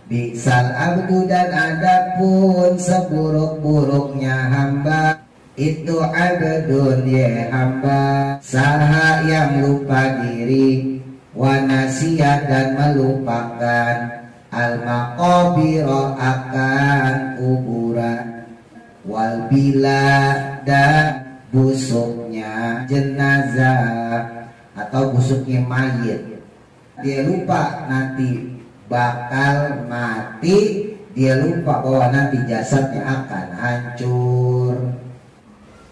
Bi'sal abdu dan adapun seburuk-buruknya hamba, itu abdun ya hamba, saha yang lupa diri, wa nasiya dan melupakan, al maqabira akan kuburan, wal bila dan busuknya jenazah atau busuknya mayit. Dia lupa nanti bakal mati, dia lupa bahwa nanti jasadnya akan hancur.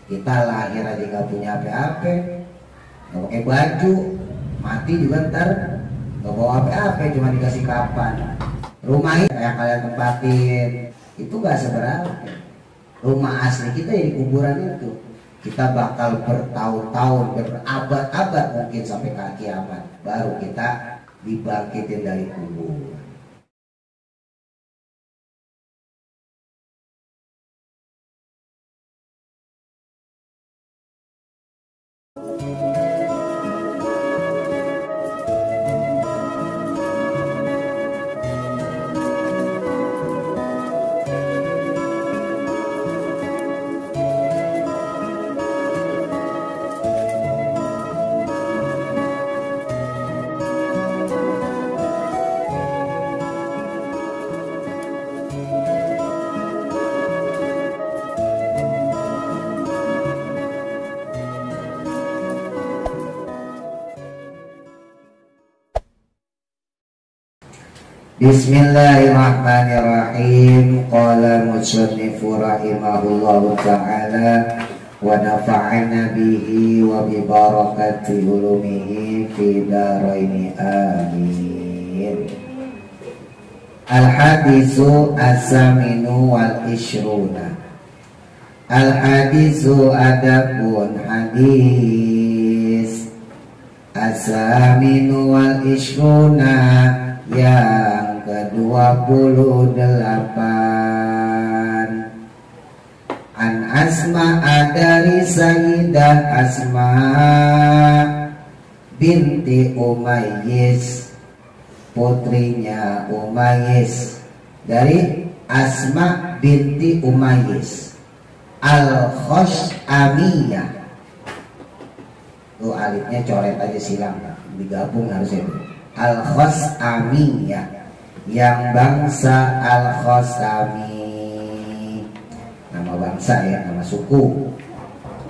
Kita lahir aja gak punya apa-apa, gak pakai baju, mati juga ntar gak bawa apa-apa, cuma dikasih kapan. Rumah yang kalian tempatin itu gak seberapa. Rumah asli kita ya di kuburan itu. Kita bakal bertahun-tahun, berabad-abad mungkin sampai ke kiamat, baru kita dibangkitin dari kubur. Bismillahirrahmanirrahim. Qala musannifu rahimahullahu ta'ala wa nafa'ana bihi wa bi barakati ulumihi fi daraini amin. Al-hadisu as-saminu wal ishruna. Al-hadisu adapun hadis, as-saminu wal ishruna yang ke-28. An Asma dari Sayyidah Asma binti Umayyis, putrinya Umayyis, dari Asma binti Umayyis Al-Khos'amiyah. Tuh alifnya coret aja, silang digabung harusnya. Al-Khos'amiyah, yang bangsa Al-Khos'ami, nama bangsa ya, nama suku,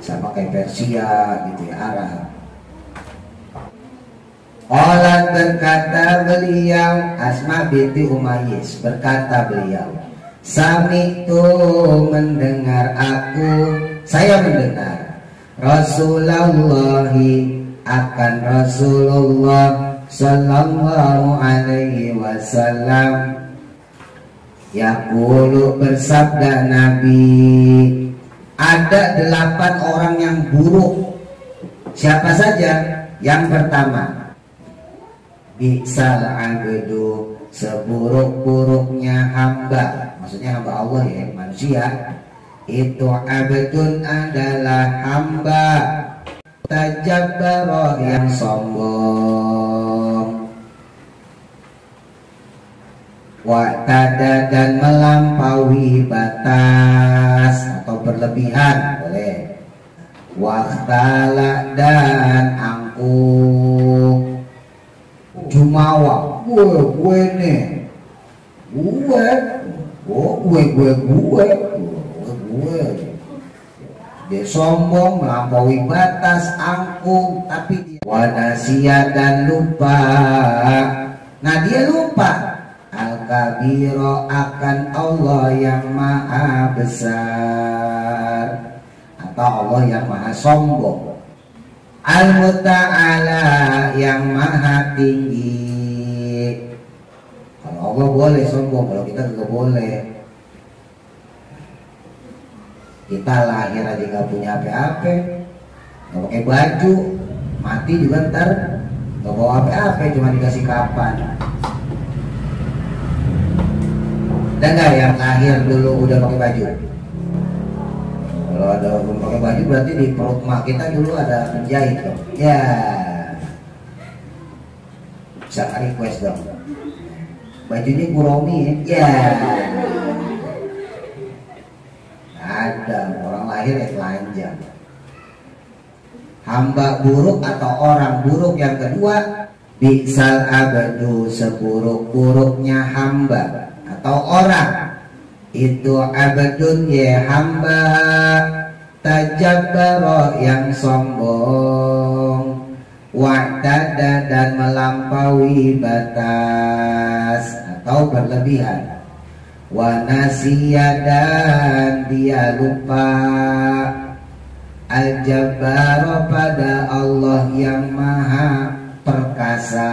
sama kayak Persia gitu ya, Arab. Qalat, berkata beliau, Asma binti Umayyis, berkata beliau, sami'tu, mendengar aku, saya mendengar, Rasulullahi, akan Rasulullah sallallahu alaihi wasallam, yaqulu, bersabda Nabi, ada 8 orang yang buruk. Siapa saja? Yang pertama, bi'sal abdu, seburuk-buruknya hamba, maksudnya hamba Allah ya, manusia. Itu abdun adalah hamba, tajabbara, yang sombong, wa'tada, dan melampaui batas atau berlebihan, boleh, wa'tala, dan angkuh, jumawa, gue nih, gue, dia sombong, melampaui batas, angkuh, tapi dia wanasia, dan lupa. Nah, dia lupa al-kabiro, akan Allah yang maha besar atau Allah yang maha sombong, al-muta'ala, yang maha tinggi. Kalau Allah boleh sombong, kalau kita tidak boleh. Kita lahir aja gak punya apa-apa, gak pakai baju, mati juga ntar gak bawa apa-apa, cuma dikasih kapan. Dan gak yang lahir dulu udah pakai baju? Kalau ada belum pakai baju berarti di perut mak kita dulu ada penjahit dong. Ya, bisa request dong. bajunya Kuromi ya. Ada orang lahir telanjang. Hamba buruk atau orang buruk yang kedua, bi'sal abdu, seburuk-buruknya hamba atau orang. Itu abdun ya hamba, tajabbara yang sombong, wa'tada dan melampaui batas atau berlebihan, wa nasiya dan dia lupa, al-jabbar pada Allah yang maha perkasa.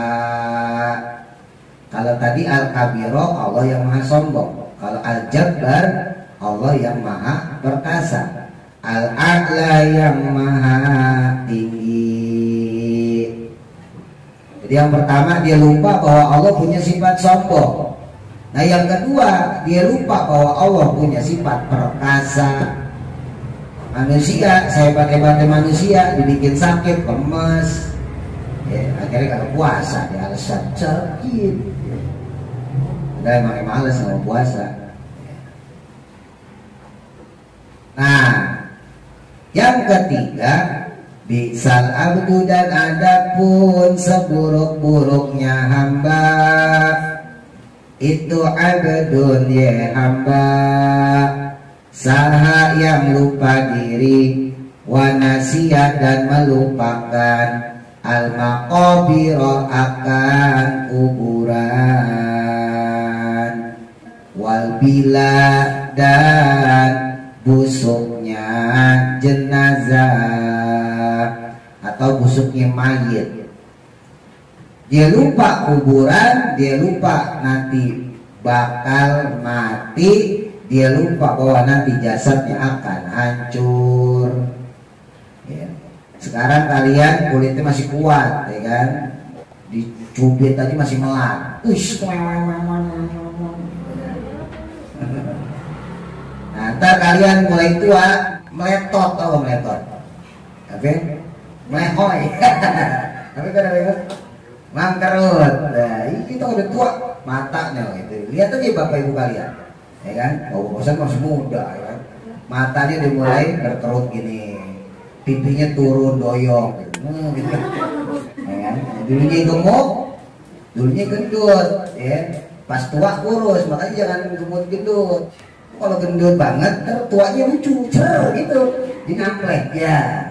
Kalau tadi al-kabiro Allah yang maha sombong, kalau al-jabbar Allah yang maha perkasa, al-a'la yang maha tinggi. Jadi yang pertama dia lupa bahwa Allah punya sifat sombong. Nah yang kedua dia lupa bahwa Allah punya sifat perkasa. Manusia, saya pakai batin manusia dibikin sakit, lemes ya, akhirnya kalau puasa dia alasan sakit ya. Udah emang males sama puasa ya. Nah yang ketiga, bi'sal abdu dan adapun seburuk-buruknya hamba, itu abdun ya hamba, saha yang lupa diri, wa nasiya dan melupakan, al maqabira akan kuburan, wal bila dan busuknya jenazah atau busuknya mayit. Dia lupa kuburan, dia lupa nanti bakal mati, dia lupa bahwa nanti jasadnya akan hancur ya. Sekarang kalian kulitnya masih kuat ya kan, dicubit tadi masih melat. Nah ntar kalian mulai tua meletot, tau meletot apa? Melehoy tapi kan ada mangkerut. Nah kita udah tua matanya gitu. Lihat aja bapak ibu kalian ya kan, bapak bosan masih muda ya kan? Matanya udah mulai berkerut gini, pipinya turun doyong gitu ya kan? Dulunya gemuk, dulunya gendut ya, pas tua kurus, makanya jangan gemuk gendut. Kalau gendut banget tertuanya lucu cer gitu dinamplek ya.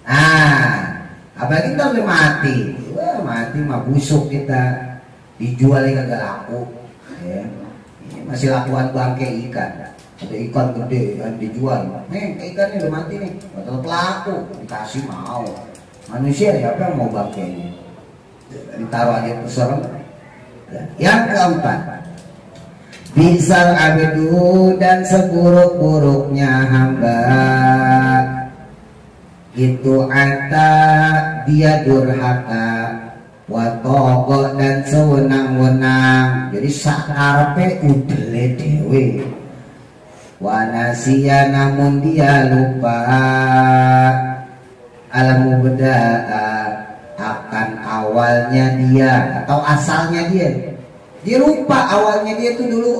Nah apalagi kita udah mati, wah mati mah busuk kita, dijualnya kagak laku ya. Masih lakuan bangke ikan, ada ikan gede kan dijual, ikannya udah mati nih, tetap laku, dikasih mau. Manusia siapa yang mau bangkainya, ditaruh aja terserah. Yang keempat, bisal abdu dan seburuk-buruknya hamba, itu ata dia durhaka, watogo dan sewenang-wenang, jadi sakarpe udele dewe, wanasia namun dia lupa, alamu bedaa akan awalnya dia atau asalnya dia lupa awalnya dia tuh dulu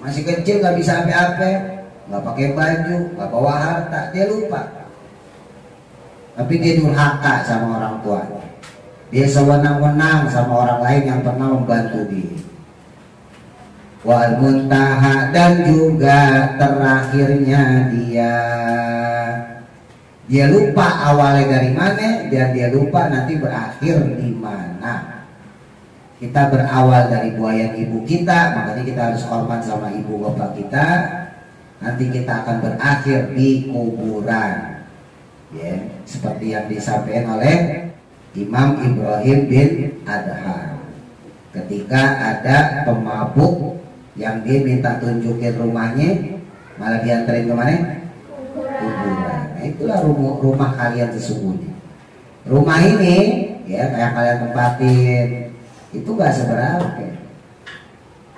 masih kecil nggak bisa apa-apa, nggak pakai baju, nggak bawa harta, dia lupa. Tapi dia durhaka sama orang tuanya, dia sewenang-wenang sama orang lain yang pernah membantu dia. Wal muntaha dan juga terakhirnya dia lupa awalnya dari mana dan dia lupa nanti berakhir di mana. Kita berawal dari buayan ibu kita, makanya kita harus hormat sama ibu bapak kita. Nanti kita akan berakhir di kuburan ya, seperti yang disampaikan oleh Imam Ibrahim bin Adham ketika ada pemabuk yang dia minta tunjukin rumahnya, malah dianterin kemana? Kuburan. Nah itulah rumah kalian sesungguhnya. Rumah ini ya kayak kalian tempatin itu gak seberapa.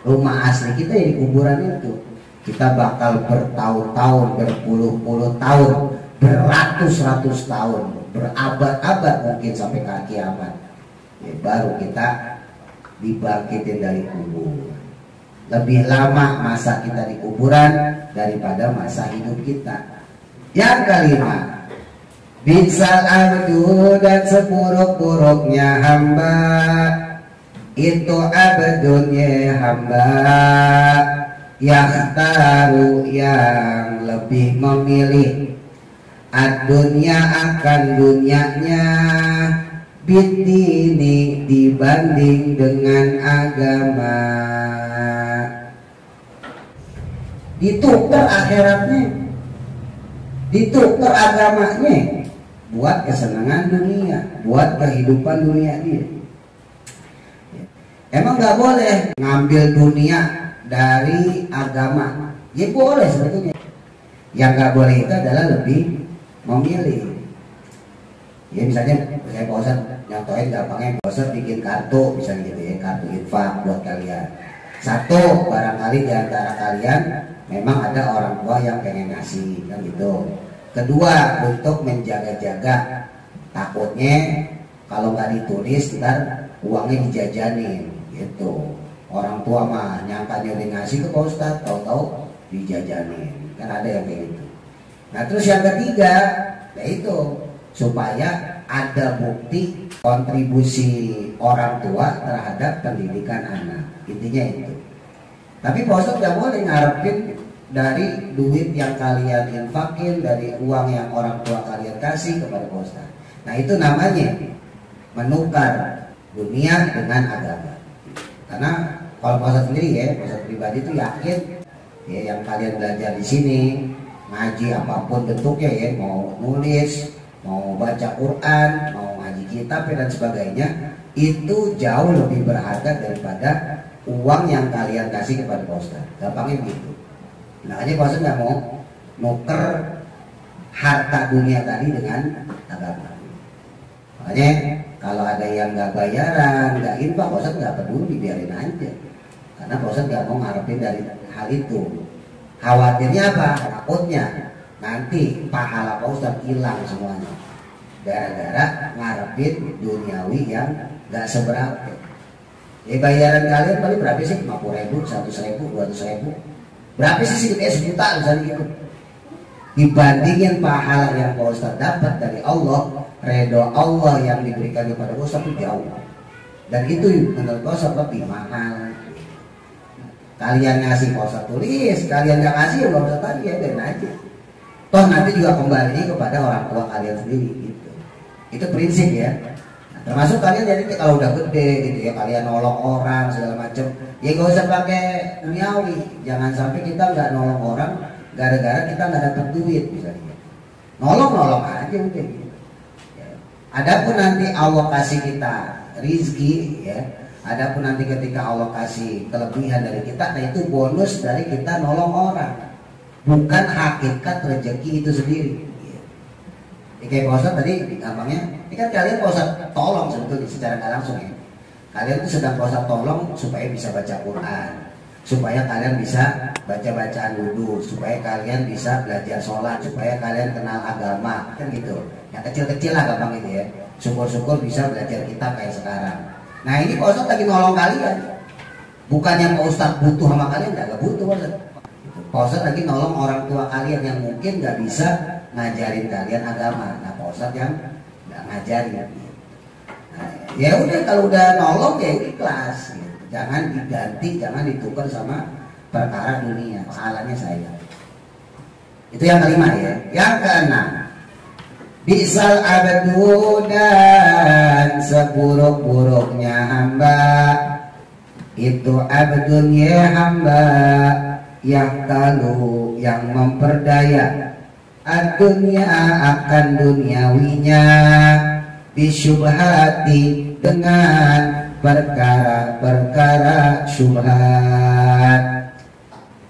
Rumah asli kita ya di kuburan itu. Kita bakal bertahun-tahun, berpuluh-puluh tahun, beratus-ratus tahun, berabad-abad mungkin sampai ke kiamat ya, baru kita dibangkitin dari kubur. Lebih lama masa kita di kuburan daripada masa hidup kita. Yang kelima, bisal abdu dan seburuk-buruknya hamba, itu abdunnya hamba yang tahu yang lebih memilih ad-dunya akan dunianya, bidini dibanding dengan agama. Ditukar akhiratnya, ditukar agamanya buat kesenangan dunia, buat kehidupan dunia dia. Emang nggak boleh ngambil dunia dari agama? Ya boleh sebetulnya. Yang nggak boleh itu adalah lebih memilih. Ya misalnya saya bosan nyontohin gampangnya, bosan bikin kartu misalnya gitu ya, kartu infak buat kalian. Satu, barangkali di antara kalian memang ada orang tua yang pengen ngasih kan gitu. Kedua, untuk menjaga-jaga, takutnya kalau nggak ditulis ntar uangnya dijajanin gitu. Orang tua mah nyangkanya udah ngasih ke Pak Ustadz, tahu-tahu dijajanin, kan ada yang kayak gitu. Nah terus yang ketiga, yaitu supaya ada bukti kontribusi orang tua terhadap pendidikan anak. Intinya itu. Tapi Pak Ustadz gak boleh ngarepin dari duit yang kalian infakin, dari uang yang orang tua kalian kasih kepada Pak Ustadz. Nah itu namanya menukar dunia dengan agama. Karena kalau Pak Ustadz sendiri ya, Pak Ustadz pribadi itu yakin ya, yang kalian belajar di sini, ngaji apapun bentuknya ya, mau nulis, mau baca Quran, mau ngaji kitab dan sebagainya, itu jauh lebih berharga daripada uang yang kalian kasih kepada Pak Ustadz. Gampangnya begitu. Makanya Pak Ustadz nggak mau nuker harta dunia tadi dengan agama. Makanya kalau ada yang nggak bayaran, nggak infak, Pak Ustadz nggak peduli, biarin aja. Karena Pak Ustadz nggak mau ngarepin dari hal itu. Khawatirnya apa? Takutnya nanti pahala Pak Ustadz hilang semuanya gara-gara ngarepin duniawi yang nggak seberapa. Ya bayaran kalian paling berapa sih? 50.000, 100.000, 200.000. Berapa sih sedikitnya sejuta misalnya gitu. Dibandingin pahala yang Pak Ustadz dapat dari Allah, redha Allah yang diberikan kepada Pak Ustadz itu jauh. Dan itu menurut Pak Ustadz lebih mahal. Kalian ngasih Pak Ustadz tulis, kalian nggak ngasih ya Pak Ustadz tadi ya biarin aja. Toh nanti juga kembali kepada orang tua kalian sendiri gitu. Itu prinsip ya. Termasuk kalian jadi kalau udah gede gitu ya, kalian nolong orang segala macam, ya gak usah pakai duniawi. Jangan sampai kita nggak nolong orang gara-gara kita nggak dapat duit misalnya. Nolong aja udah gitu. Ya. Adapun nanti Allah kasih kita rizki ya, adapun nanti ketika Allah kasih kelebihan dari kita, nah itu bonus dari kita nolong orang, bukan hakikat rezeki itu sendiri. Kayak Pak Ustadz tadi gampangnya, ini kan kalian Pak Ustadz tolong sebetulnya secara nggak langsung ya. Kalian tuh sedang Pak Ustadz tolong supaya bisa baca Quran, supaya kalian bisa baca bacaan wudhu, supaya kalian bisa belajar sholat, supaya kalian kenal agama, kan gitu. Yang kecil-kecil lah gampang gitu ya. Syukur-syukur bisa belajar kitab kayak sekarang. Nah ini Pak Ustadz lagi nolong kalian. Bukannya Pak Ustadz butuh sama kalian, nggak butuh Pak Ustadz. Pak Ustadz lagi nolong orang tua kalian yang mungkin nggak bisa ngajarin kalian agama. Nah Pak Ustadz yang nggak ngajarin. Nah, ya udah kalau udah nolong ya ikhlas. Gitu. Jangan diganti, jangan ditukar sama perkara dunia. Pahalanya saya. Itu yang kelima ya. Yang keenam, bisal abdu dan seburuk-buruknya hamba, itu abdunnya hamba yang talu yang memperdaya dunia akan duniawinya, bisyubhati dengan perkara-perkara syubhat.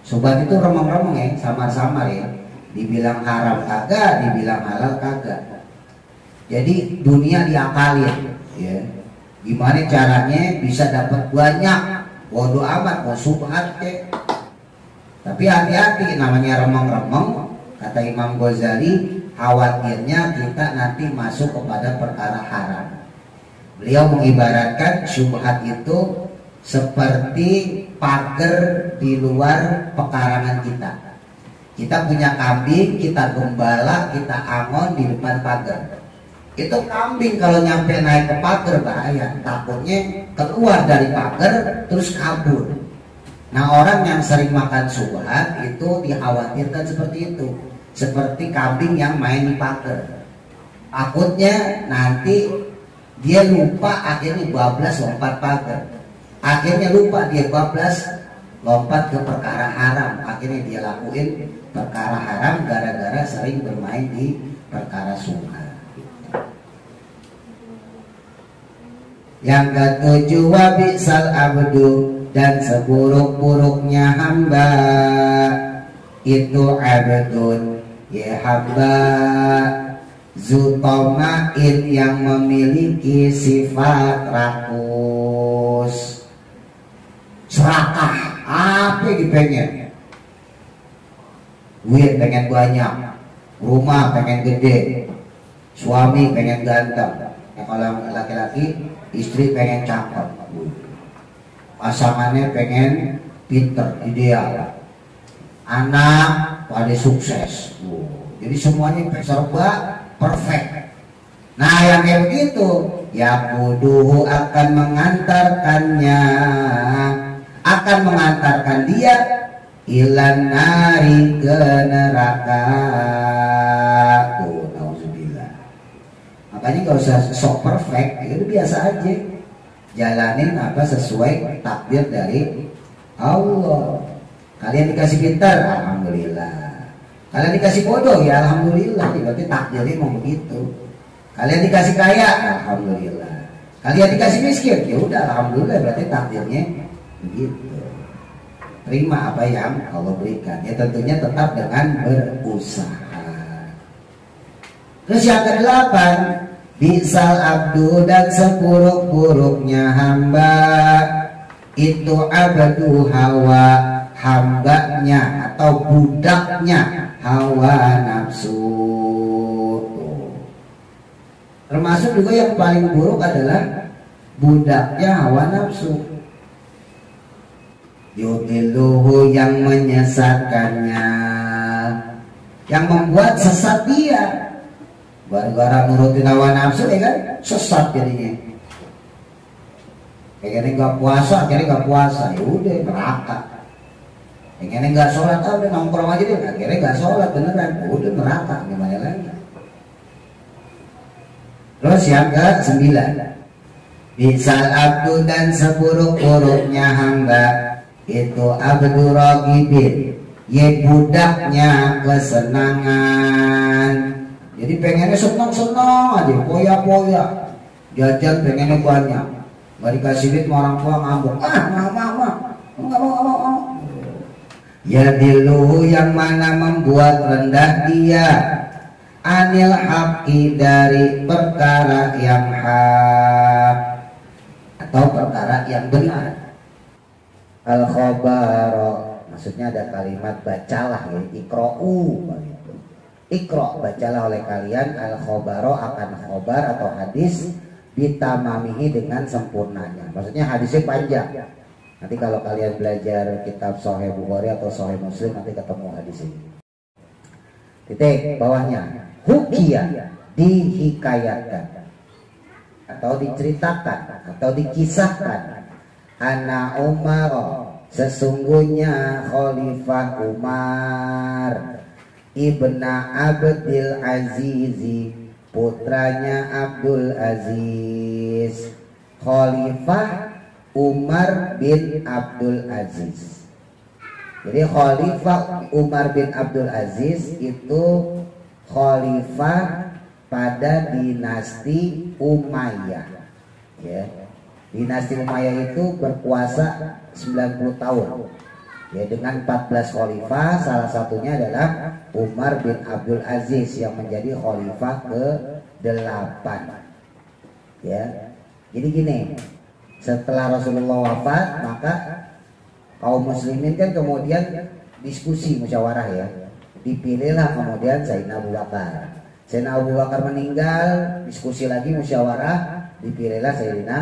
Syubhat itu remeng-remeng ya, samar-samar ya. Dibilang haram kagak, dibilang halal kagak. Jadi dunia diakalin ya. Gimana caranya bisa dapat banyak, bodo amat mau syubhat ya. Tapi hati-hati, namanya remeng-remeng. Kata Imam Ghazali, khawatirnya kita nanti masuk kepada perkara haram. Beliau mengibaratkan syubhat itu seperti pagar di luar pekarangan kita. Kita punya kambing, kita gembala, kita angon di depan pagar. Itu kambing kalau nyampe naik ke pagar bahaya, takutnya keluar dari pagar terus kabur. Nah, orang yang sering makan suat itu dikhawatirkan seperti itu, seperti kambing yang main di pagar. Takutnya nanti dia lupa, akhirnya bablas lompat pagar. Akhirnya lupa dia bablas lompat ke perkara haram. Akhirnya dia lakuin perkara haram gara-gara sering bermain di perkara suat. Yang ketujuh, wa bi'sal abdu, dan seburuk-buruknya hamba. Itu abdun, ya hamba, zutomain, yang memiliki sifat rakus, serakah. Apa yang dipengen? Duit pengen banyak, rumah pengen gede, suami pengen ganteng. Ya, kalau laki-laki, istri pengen cakep, pasangannya pengen pinter, ideal, anak pada sukses. Jadi semuanya serba perfect. Nah, yang kayak begitu, ya buduhu akan mengantarkan dia ilan nari, ke neraka. Tuh, nauzubillah. Makanya gak usah sok perfect, itu biasa aja. Jalanin apa sesuai takdir dari Allah. Kalian dikasih pintar, alhamdulillah. Kalian dikasih bodoh, ya alhamdulillah. Berarti takdirnya mau begitu. Kalian dikasih kaya, alhamdulillah. Kalian dikasih miskin, ya udah alhamdulillah. Berarti takdirnya begitu. Terima apa yang Allah berikan. Ya tentunya tetap dengan berusaha. Terus yang ke-8, bisal abdu, dan seburuk-buruknya hamba. Itu abdu hawa, hambanya atau budaknya hawa nafsu. Termasuk juga yang paling buruk adalah budaknya hawa nafsu. Yudilluhu, yang menyesatkannya, yang membuat sesat dia. Gara-gara nurutin hawa nafsu, ya kan, sesat jadinya. Pengennya nggak puasa, akhirnya nggak puasa, ya udah neraka. Pengennya nggak sholat, udah nongkrong aja deh, akhirnya nggak sholat beneran, udah neraka, gimana lagi. Terus yang ke-9, bisal abdu, dan seburuk-buruknya hamba. Itu abdu ragibin, ye budaknya kesenangan. Jadi pengennya senang-senang aja, poya-poya, jajan pengennya banyak, gak dikasih duit sama orang tua ngambek, nggak mau. Ya diluhu, yang mana membuat rendah dia, anil haqqi, dari perkara yang hak atau perkara yang benar. Al-khobaro, maksudnya ada kalimat bacalah, ya, ikro'u, ikro, bacalah oleh kalian al-khobaro, akan khobar atau hadis, bitamamihi, dengan sempurnanya. Maksudnya hadisnya panjang. Nanti kalau kalian belajar kitab Sahih Bukhari atau Sahih Muslim, nanti ketemu hadis ini. Titik bawahnya, hukia, dihikayatkan atau diceritakan atau dikisahkan, Ana Umar, sesungguhnya Khalifah Umar, ibna Abdul Aziz, putranya Abdul Aziz. Khalifah Umar bin Abdul Aziz. Jadi Khalifah Umar bin Abdul Aziz itu khalifah pada dinasti Umayyah, ya. Dinasti Umayyah itu berkuasa 90 tahun, ya, dengan 14 khalifah. Salah satunya adalah Umar bin Abdul Aziz yang menjadi khalifah ke-8, ya. Jadi gini, setelah Rasulullah wafat, maka kaum muslimin kan kemudian diskusi musyawarah, ya. Dipilihlah kemudian Sayyidina Abu Bakar. Sayyidina Abu Bakar meninggal, diskusi lagi musyawarah, dipilihlah Sayyidina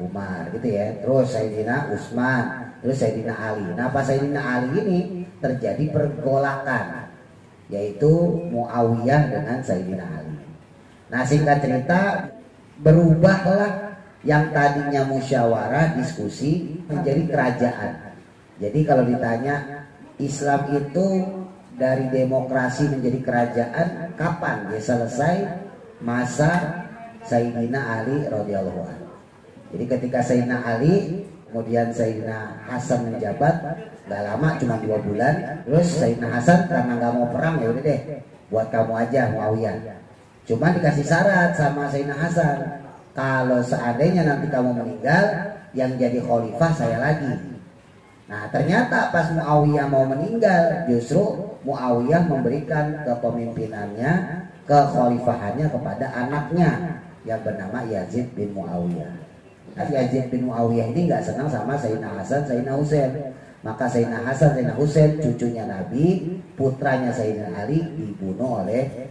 Umar gitu ya. Terus Sayyidina Utsman, terus Sayyidina Ali. Nah pas Sayyidina Ali ini terjadi pergolakan, yaitu Muawiyah dengan Sayyidina Ali. Nah singkat cerita, berubahlah yang tadinya musyawarah diskusi menjadi kerajaan. Jadi kalau ditanya Islam itu dari demokrasi menjadi kerajaan kapan dia selesai? Masa Sayyidina Ali radhiyallahu anhu. Jadi ketika Sayyidina Ali kemudian Sayyidina Hasan menjabat, gak lama cuma 2 bulan. Terus Sayyidina Hasan karena gak mau perang, ya udah deh buat kamu aja Muawiyah. Cuma dikasih syarat sama Sayyidina Hasan, kalau seandainya nanti kamu meninggal, yang jadi khalifah saya lagi. Nah ternyata pas Muawiyah mau meninggal, justru Muawiyah memberikan kepemimpinannya, kekhalifahannya kepada anaknya yang bernama Yazid bin Muawiyah. Nah, Yazid bin Muawiyah ini nggak senang sama Sayyidina Hasan, Sayyidina Husain. Maka Sayyidina Hasan, Sayyidina Husain, cucunya Nabi, putranya Sayyidina Ali dibunuh oleh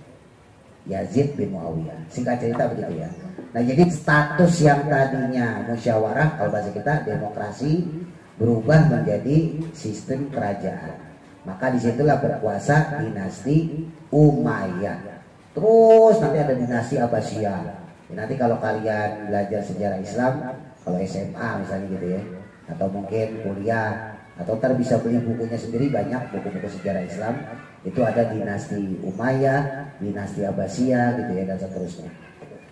Yazid bin Muawiyah. Singkat cerita begitu ya. Nah jadi status yang tadinya musyawarah, kalau bahasa kita demokrasi, berubah menjadi sistem kerajaan. Maka disitulah berkuasa dinasti Umayyah. Terus nanti ada dinasti Abbasiyah. Nanti kalau kalian belajar sejarah Islam, kalau SMA misalnya gitu ya, atau mungkin kuliah, atau ntar bisa beli bukunya sendiri, banyak buku-buku sejarah Islam. Itu ada dinasti Umayyah, dinasti Abbasiyah gitu ya, dan seterusnya.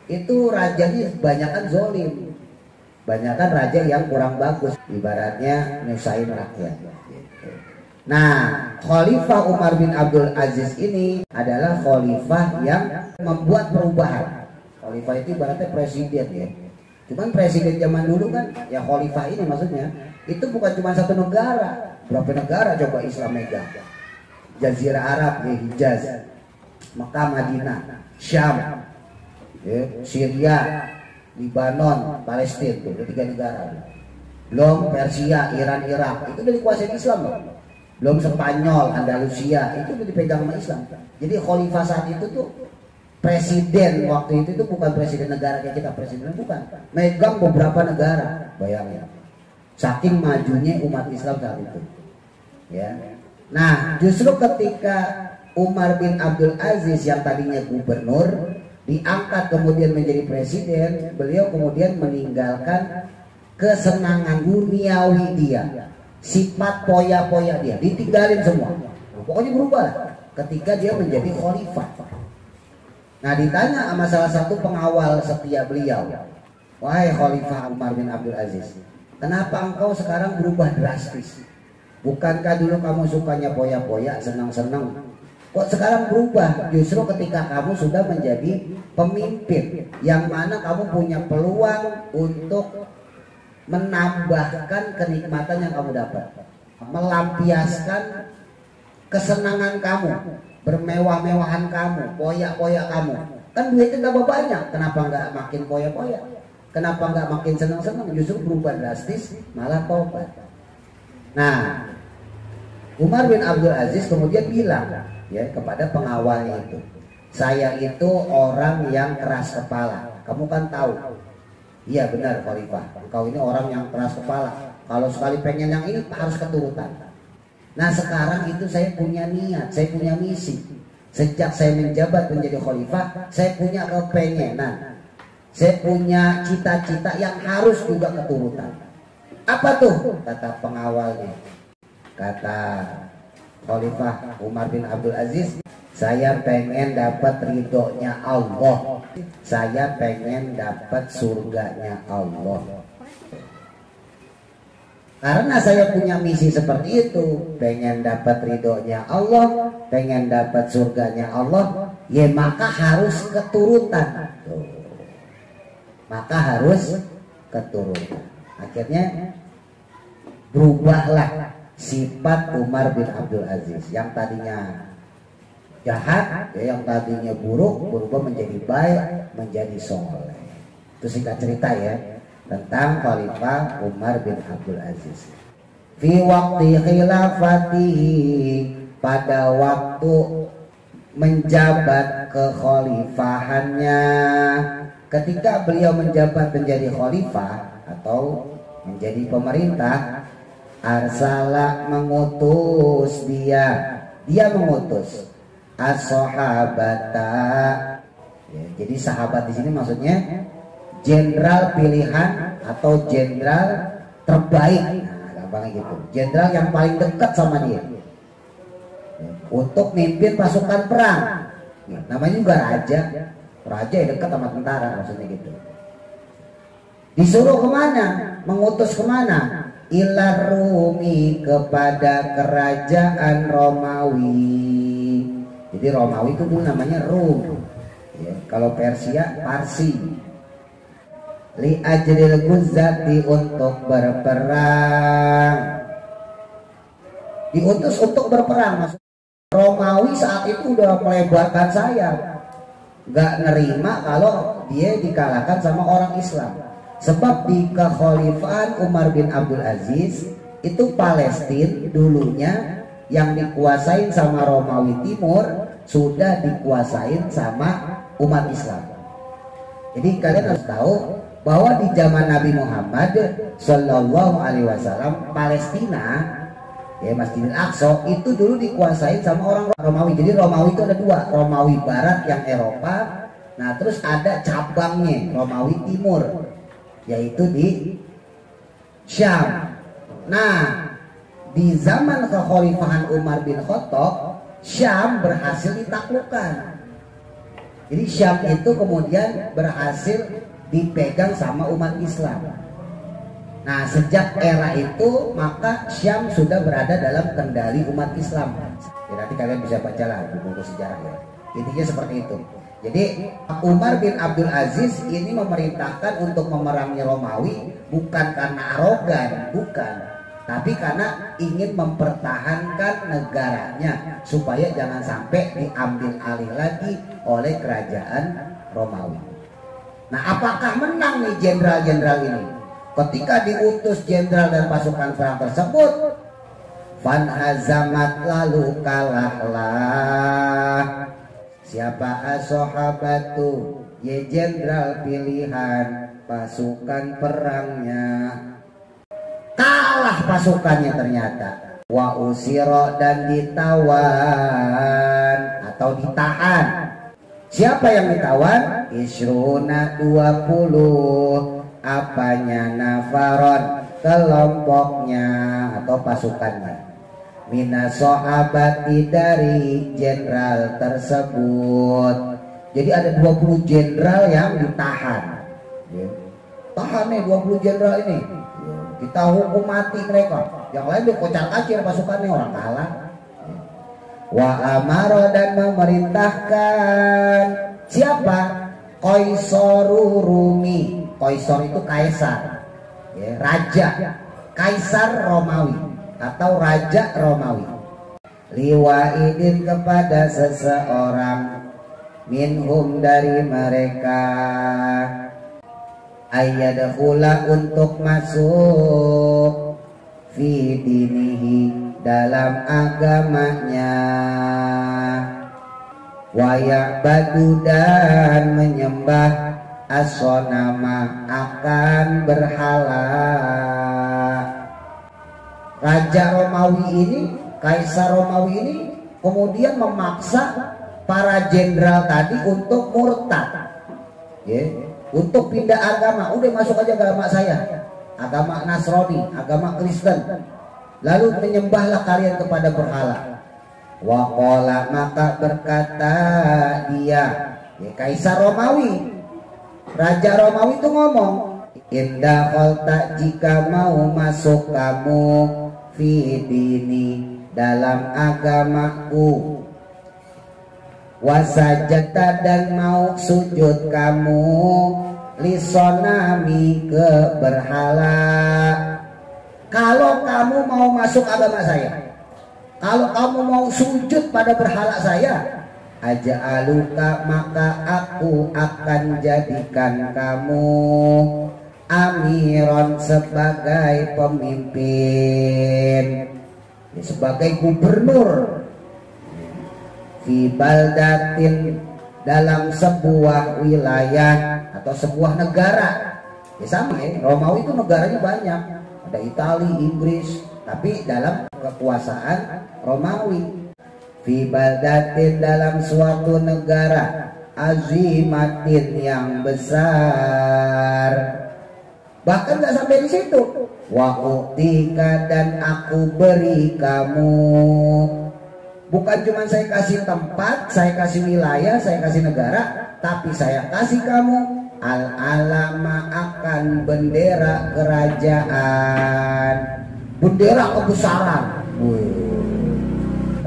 Itu rajanya kebanyakan zolim, kebanyakan raja yang kurang bagus, ibaratnya nyusahin rakyat. Nah, Khalifah Umar bin Abdul Aziz ini adalah khalifah yang membuat perubahan. Khalifah itu ibaratnya presiden ya. Cuman presiden zaman dulu kan, ya khalifah ini maksudnya, itu bukan cuma satu negara. Berapa negara coba Islam megang? Jazirah Arab, ya, Hijaz, Mekah, Madinah, Syam, ya, Syria, Libanon, Palestina, itu 3 negara. Belum Persia, Iran, Irak, itu udah dikuasai Islam loh. Belum Spanyol, Andalusia, itu udah dipegang sama Islam. Jadi khalifah saat itu tuh presiden waktu itu tuh bukan presiden negara kayak kita, presiden bukan, megang beberapa negara, bayangin. Saking majunya umat Islam saat itu. Ya. Nah, justru ketika Umar bin Abdul Aziz yang tadinya gubernur diangkat kemudian menjadi presiden, beliau kemudian meninggalkan kesenangan duniawi dia, sifat poya-poya dia, ditinggalin semua. Pokoknya berubah ketika dia menjadi khalifah. Nah ditanya sama salah satu pengawal setia beliau, wahai Khalifah Umar bin Abdul Aziz, kenapa engkau sekarang berubah drastis? Bukankah dulu kamu sukanya poya-poya, senang-senang? Kok sekarang berubah? Justru ketika kamu sudah menjadi pemimpin, yang mana kamu punya peluang untuk menambahkan kenikmatan yang kamu dapat, melampiaskan kesenangan kamu, bermewah-mewahan kamu, poya-poya kamu. Kan duitnya tambah banyak, kenapa nggak makin poya-poya? Kenapa nggak makin senang-senang? Justru berubah drastis, malah tobat. Nah, Umar bin Abdul Aziz kemudian bilang ya kepada pengawalnya itu, saya itu orang yang keras kepala. Kamu kan tahu. Iya benar Khalifah, engkau ini orang yang keras kepala. Kalau sekali pengen yang ini harus keturutan. Nah sekarang itu saya punya niat, saya punya misi. Sejak saya menjabat menjadi khalifah, saya punya kepengenan, saya punya cita-cita yang harus juga keturutan. Apa tuh? Kata pengawalnya, kata Khalifah Umar bin Abdul Aziz, saya pengen dapat ridhonya Allah, saya pengen dapat surganya Allah. Karena saya punya misi seperti itu, pengen dapat ridhonya Allah, pengen dapat surganya Allah, ya maka harus keturutan. Tuh. Maka harus keturutan. Akhirnya berubahlah sifat Umar bin Abdul Aziz yang tadinya jahat, ya, yang tadinya buruk, berubah menjadi baik, menjadi soleh. Itu singkat cerita ya tentang Khalifah Umar bin Abdul Aziz. Fi waqti khilafatihi, pada waktu menjabat kekhalifahannya, ketika beliau menjabat menjadi khalifah, atau menjadi pemerintah, arsala mengutus dia mengutus as-sahabata. Ya, jadi sahabat di sini maksudnya jenderal pilihan atau jenderal terbaik. Nah, gampangnya gitu. Jenderal yang paling dekat sama dia. Ya, untuk mimpin pasukan perang. Ya, namanya juga raja. Raja yang dekat sama tentara maksudnya gitu. Disuruh kemana? Mengutus kemana? Ilar Rumi, kepada kerajaan Romawi. Jadi Romawi itu dulu namanya Rum. Ya, kalau Persia Parsi. Li ajril guzati, untuk berperang. Diutus untuk berperang. Maksudnya Romawi saat itu udah melebarkan sayap. Gak nerima kalau dia dikalahkan sama orang Islam. Sebab di kekhalifahan Umar bin Abdul Aziz itu Palestina dulunya yang dikuasain sama Romawi Timur sudah dikuasain sama umat Islam. Jadi kalian harus tahu bahwa di zaman Nabi Muhammad Shallallahu Alaihi Wasallam Palestina, ya Masjidil Aqsa itu dulu dikuasain sama orang Romawi. Jadi Romawi itu ada dua, Romawi Barat yang Eropa, nah terus ada cabangnya Romawi Timur, yaitu di Syam. Nah, di zaman kekhalifahan Umar bin Khattab, Syam berhasil ditaklukkan. Jadi Syam itu kemudian berhasil dipegang sama umat Islam. Nah, sejak era itu maka Syam sudah berada dalam kendali umat Islam. Ya, nanti kalian bisa bacalah buku sejarah ya. Intinya seperti itu. Jadi Umar bin Abdul Aziz ini memerintahkan untuk memerangi Romawi bukan karena arogan, bukan, tapi karena ingin mempertahankan negaranya supaya jangan sampai diambil alih lagi oleh kerajaan Romawi. Nah, apakah menang nih jenderal-jenderal ini? Ketika diutus jenderal dan pasukan perang tersebut, fanhazamat, lalu kalahlah. Siapa as-sahabatu, ye jenderal pilihan pasukan perangnya. Kalah pasukannya ternyata. Wa usiro, dan ditawan atau ditahan. Siapa yang ditawan? Isruna 20. Apanya? Nafaron, kelompoknya atau pasukannya. Minas sahabati, dari jenderal tersebut. Jadi ada 20 jenderal yang ditahan. Tahan nih 20 jenderal ini. Kita hukum mati mereka. Yang lain dikocar-kacir pasukannya, orang kalah. Wa amaro, dan memerintahkan. Siapa? Qaisaru Rumi. Qaisar itu kaisar. Ya, raja. Kaisar Romawi atau raja Romawi. Liwaidin, kepada seseorang, minhum, dari mereka, ayyadkhula, untuk masuk, fi dinihi, dalam agamanya, wa ya'badu, dan menyembah, as-sonama, akan berhala. Raja Romawi ini, Kaisar Romawi ini kemudian memaksa para jenderal tadi untuk murtad, ya, untuk pindah agama. Udah masuk aja ke agama saya, agama Nasrani, agama Kristen. Lalu menyembahlah kalian kepada berhala. Waqala, maka berkata dia, ya, Kaisar Romawi, Raja Romawi itu ngomong, indah kolta, jika mau masuk kamu, fi dini, dalam agamaku, wasajata, dan mau sujud kamu, lisonami, ke berhala. Kalau kamu mau masuk agama saya, kalau kamu mau sujud pada berhala saya, aja'aluka, maka aku akan jadikan kamu amiron, sebagai pemimpin, sebagai gubernur, fi baldatin, dalam sebuah wilayah atau sebuah negara. Ya sama ya, Romawi itu negaranya banyak. Ada Italia, Inggris, tapi dalam kekuasaan Romawi. Fi baldatin, dalam suatu negara, azimatin, yang besar. Bahkan gak sampai di situ. Wa utika, dan aku beri kamu. Bukan cuma saya kasih tempat, saya kasih wilayah, saya kasih negara, tapi saya kasih kamu al-alama, akan bendera kerajaan, bendera kebesaran.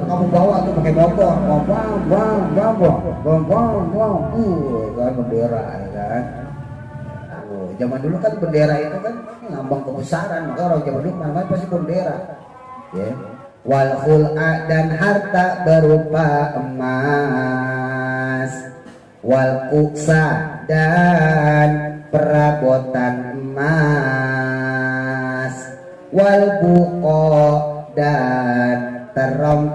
Kamu bawa tuh pakai motor, kan bendera ya kan. Zaman dulu kan bendera itu kan lambang kebesaran, maka orang zaman dulu namanya pasti bendera. Ya. Wal khul'a, dan harta berupa emas. Wal kuksa, dan perabotan emas. Wal buko, dan terompet.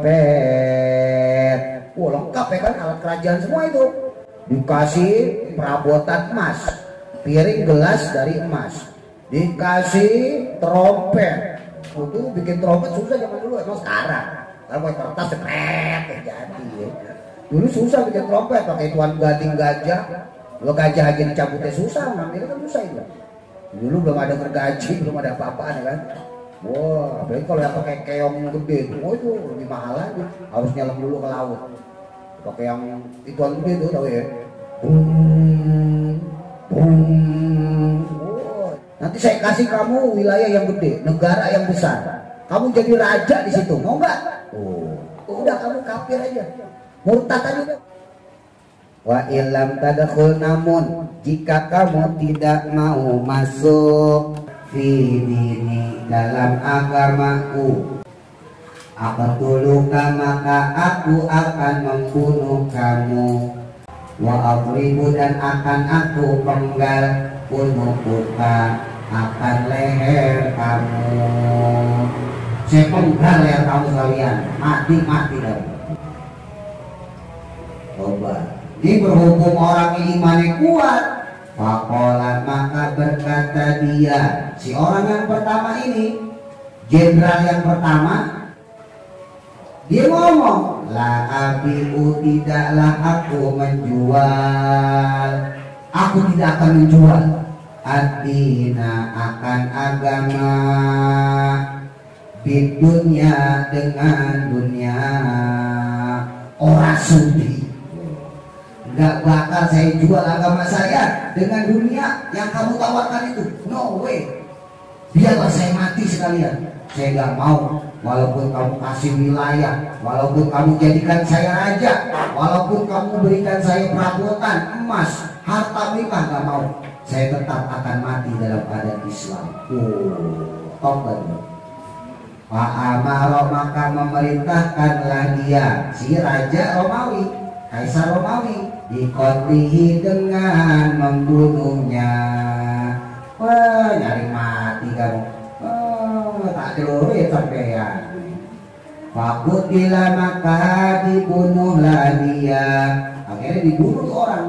Lengkap ya kan, alat kerajaan semua itu. Dikasih perabotan emas, piring gelas dari emas, dikasih trompet. Itu bikin trompet susah zaman dulu, emang sekarang kalau pakai kertas cepet ya jadi ya. Dulu susah bikin trompet, pakai tuan gading gajah. Lo gajah aja dicabutnya susah, ngambilnya kan susah itu. Dulu belum ada gergaji, belum ada apa-apaan ya kan. Wah, apalagi kalau yang pakai keong gede itu, itu lebih mahal lagi. Harus nyelam dulu ke laut. Pakai yang ituan gede itu, tau ya. Nanti saya kasih kamu wilayah yang gede, negara yang besar. Kamu jadi raja di situ, mau nggak? Udah kamu kafir aja, murtad aja. Wa illam tadkhul, namun jika kamu tidak mau masuk fi dini, dalam agamaku, aqtuluka, maka aku akan membunuh kamu. Wa adribu, dan akan aku penggal unukuka, akan leher kamu. Saya penggal leher kamu sekalian, mati dari. Coba. Ini berhubung orang imannya kuat. Faqala, maka berkata dia, si orang yang pertama ini, jenderal yang pertama, dia ngomong, la abiu, tidaklah aku menjual, aku tidak akan menjual ad-dina, akan agama, di dunia, dengan dunia. Orang sudi, nggak bakal saya jual agama saya dengan dunia yang kamu tawarkan itu. No way. Biarlah saya mati sekalian. Saya nggak mau. Walaupun kamu kasih wilayah, walaupun kamu jadikan saya raja, walaupun kamu berikan saya perabotan emas, harta melimpah, nggak mau. Saya tetap akan mati dalam adat Islam. Tobat. Pak Amaro, maka memerintahkanlah dia, si raja Romawi, kaisar Romawi, dikotihi, dengan membunuhnya. Wah, nyari mati kamu. Tak celuri sampean. Fakutila, maka dibunuhlah dia. Akhirnya dibunuh tuh orang.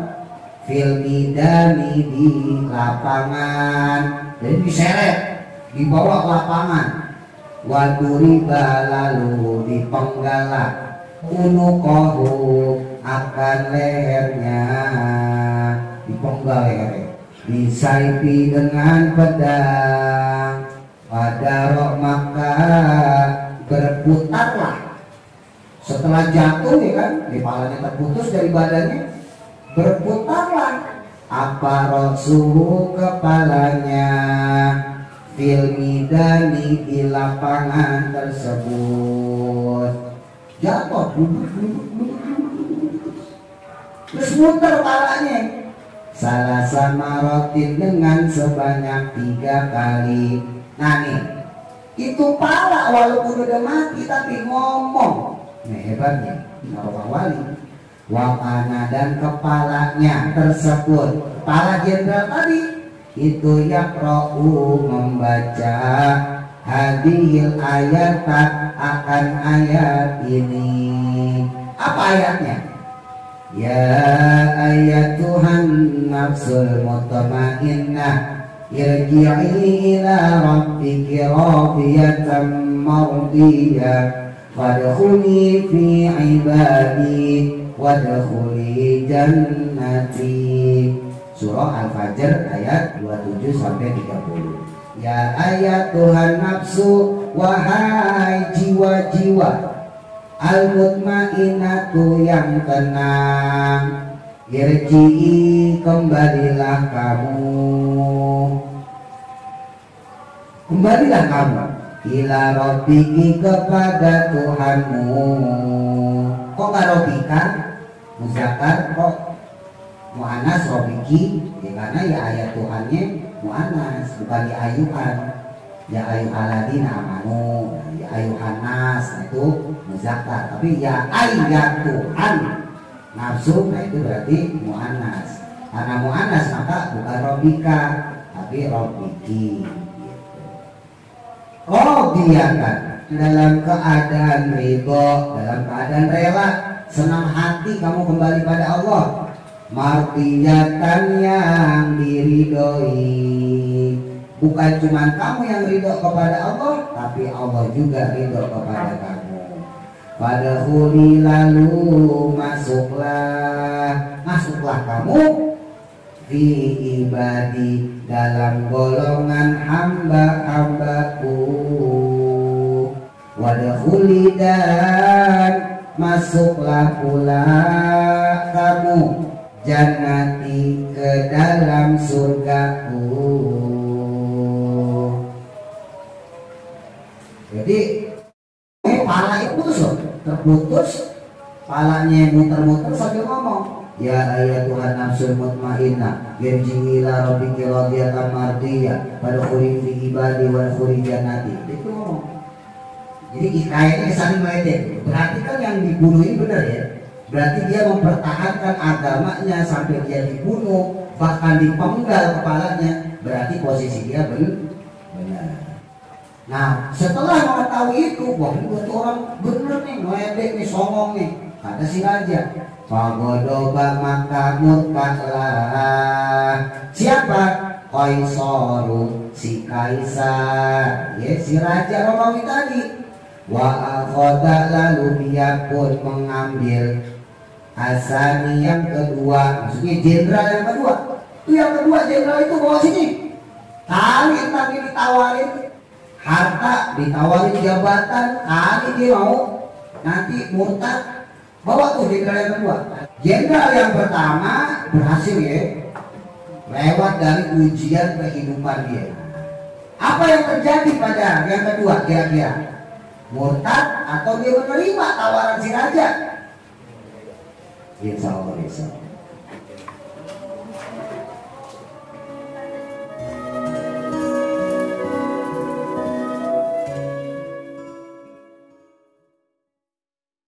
Fil midani, di lapangan. Jadi diseret, dibawa ke lapangan. Waduriba, lalu dipenggalak. Unukohu, akan lehernya, dipenggal lehernya. Disaipi, dengan pedang. Pada maka berputarlah. Setelah jatuh ya kan, kepalanya terputus dari badannya, berputarlah apa rosuhu, kepalanya, fil midani, di lapangan tersebut. Jatuh, terus muter kepalanya. Salah sama rotin, dengan sebanyak 3 kali. Nah nih, itu pala walaupun udah mati tapi ngomong. Nah hebatnya orang wali. Wakana, dan kepalanya tersebut, kepala jenderal tadi itu yakra'u, membaca hadhil ayat, akan ayat ini. Apa ayatnya? Ya ayat Tuhan nafsul mutmainnah, irji'i ila rabbiki radiyatan mardiyah fadkhuli fi ibadi wadkhuli jannati. Surah Al-Fajr ayat 27 sampai 30. Ya ayat Tuhan nafsu, wahai jiwa-jiwa al-mutmainatu yang tenang, irji'i kembalilah kamu, kembalilah kamu ila rabbiki kepada Tuhanmu. Kok gak robbika? Muzakkar kok mu'anas robbiki? Ya karena ya ayat Tuhannya mu'anas, bukan ya ayuhan. Ya ayyuhalladzina amanu, ya ayyuhan nas, itu muzakkar. Tapi ya ayat Tuhan nafsu, nah itu berarti mu'anas. Karena mu'anas maka bukan robbika tapi robbiki. Radiyatan, dalam keadaan ridho, dalam keadaan rela, senang hati kamu kembali pada Allah. Mardiyatan, yang diridhoi. Bukan cuma kamu yang ridho kepada Allah, tapi Allah juga ridho kepada kamu. Fadkhuli, lalu masuklah kamu fi ibadi, dalam golongan hamba-hambaku. Wadkhuli, dan masuklah pula kamu jannati, ke dalam surgaku. Jadi pala itu putus loh, terputus, palanya muter-muter sambil ngomong, ya ayat Tuhan nafsul mutmainnah, irji'i ila rabbiki radiyatan mardiyah fadkhuli fi ibadi wadkhuli jannati. Itu ngomong. Jadi kayaknya saling meledek. Berarti kan yang dibunuh ini benar ya. Berarti dia mempertahankan agamanya sampai dia dibunuh, bahkan dipenggal kepalanya. Berarti posisi dia benar. Nah, setelah mengetahui itu, wah ini tuh orang bener nih, meledek nih, songong nih. Kata si raja, fagodoba, maka murkalah. Siapa? Qaisaru, si kaisar, ya si raja Romawi tadi. Wa akhoda, lalu dia pun mengambil asani yang kedua, maksudnya jenderal yang kedua. Itu yang kedua, jenderal itu bawa sini. Kali tadi ditawarin harta, ditawarin jabatan, kali dia mau nanti murtad, bawa tuh jenderal yang kedua. Jenderal yang pertama berhasil ya, lewat dari ujian kehidupan dia. Apa yang terjadi pada yang kedua kira-kira? Murtad atau dia menerima tawaran si raja? Insya Allah bisa.